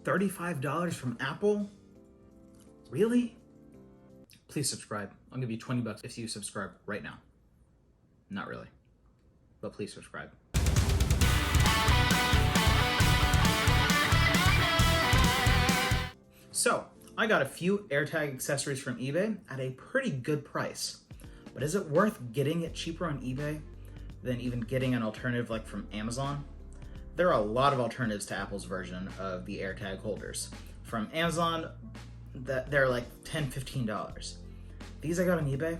$35 from Apple? Really? Please subscribe. I'll give you 20 bucks if you subscribe right now. Not really, but please subscribe. So, I got a few AirTag accessories from eBay at a pretty good price. But is it worth getting it cheaper on eBay than even getting an alternative like from Amazon? There are a lot of alternatives to Apple's version of the AirTag holders. From Amazon, they're like $10, $15. These I got on eBay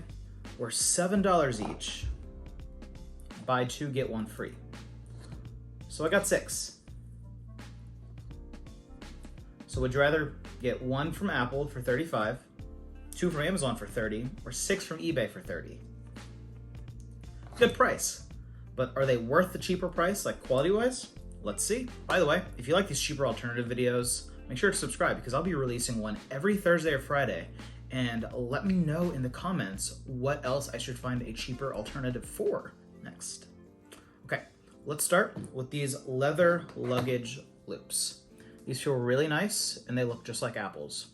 were $7 each. Buy two, get one free. So I got 6. So would you rather get one from Apple for $35, 2 from Amazon for $30, or 6 from eBay for $30? Good price. But are they worth the cheaper price, like quality-wise? Let's see. By the way, if you like these cheaper alternative videos, make sure to subscribe because I'll be releasing one every Thursday or Friday. And let me know in the comments what else I should find a cheaper alternative for next. Okay, let's start with these leather luggage loops. These feel really nice and they look just like Apple's.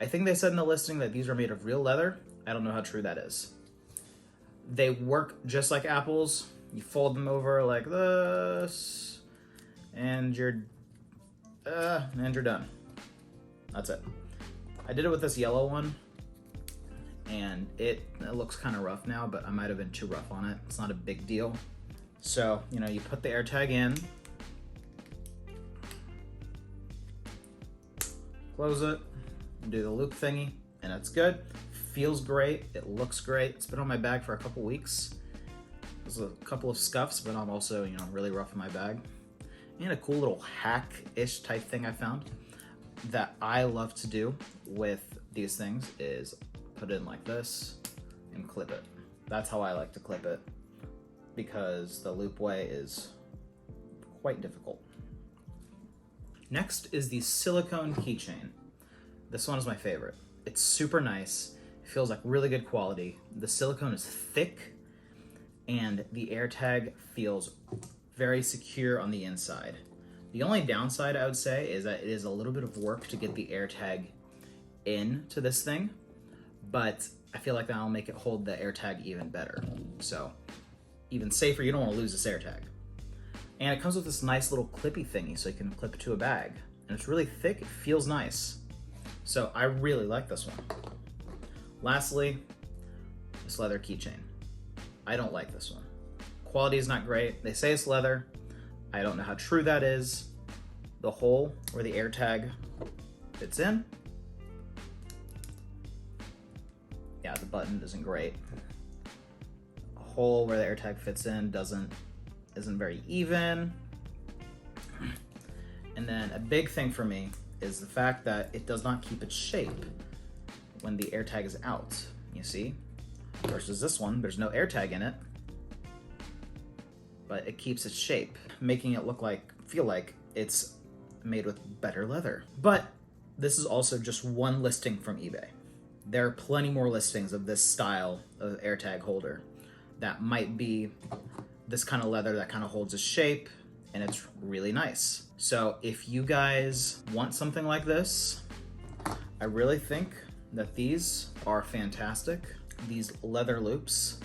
I think they said in the listing that these are made of real leather. I don't know how true that is. They work just like Apple's. You fold them over like this and you're done. That's it. I did it with this yellow one and it looks kind of rough now, but I might have been too rough on it. It's not a big deal. So, you put the AirTag in, close it, do the loop thingy, and it's good. Feels great, it looks great. It's been on my bag for a couple weeks. There's a couple of scuffs, but I'm also, really rough in my bag. And a cool little hack-ish type thing I found that I love to do with these things is put it in like this and clip it. That's how I like to clip it because the loop way is quite difficult. Next is the Silicone Keychain. This one is my favorite. It's super nice. It feels like really good quality. The silicone is thick and the AirTag feels very secure on the inside. The only downside I would say is that it is a little bit of work to get the AirTag into this thing, but I feel like that'll make it hold the AirTag even better. So even safer, you don't want to lose this AirTag. And it comes with this nice little clippy thingy so you can clip it to a bag. And it's really thick, it feels nice. So I really like this one. Lastly, this leather keychain. I don't like this one. Quality is not great. They say it's leather. I don't know how true that is. The hole where the AirTag fits in. Yeah, the button isn't great. The hole where the AirTag fits in isn't very even. And then a big thing for me is the fact that it does not keep its shape when the AirTag is out. You see? Versus this one, there's no AirTag in it, but it keeps its shape, making it feel like it's made with better leather. But this is also just one listing from eBay. There are plenty more listings of this style of AirTag holder that might be this kind of leather that kind of holds its shape, and it's really nice. So if you guys want something like this, I really think that these are fantastic. These leather loops,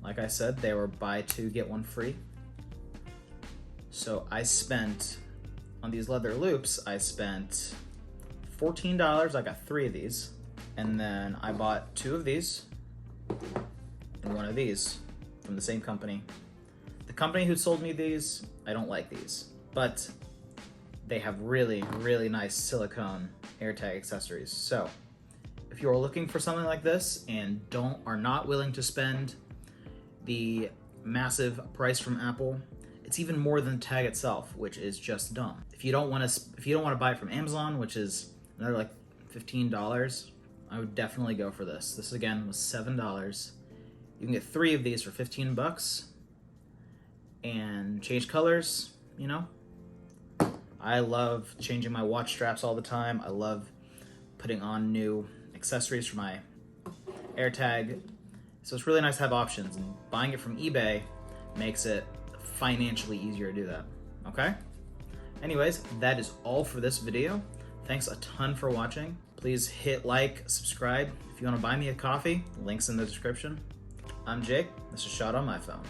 like I said, they were buy two, get one free. So I spent, on these leather loops, I spent $14. I got 3 of these. And then I bought 2 of these and 1 of these from the same company. The company who sold me these, I don't like these, but they have really, really nice silicone AirTag accessories. So if you're looking for something like this and are not willing to spend the massive price from Apple, it's even more than the tag itself, which is just dumb. If you don't want to buy it from Amazon, which is another like $15, I would definitely go for this. This again was $7. You can get 3 of these for 15 bucks and change colors, I love changing my watch straps all the time. I love putting on new accessories for my AirTag. So it's really nice to have options, and buying it from eBay makes it financially easier to do that, okay? Anyways, that is all for this video. Thanks a ton for watching. Please hit like, subscribe. If you want to buy me a coffee, links in the description. I'm Jake. This is Shot on My Phone.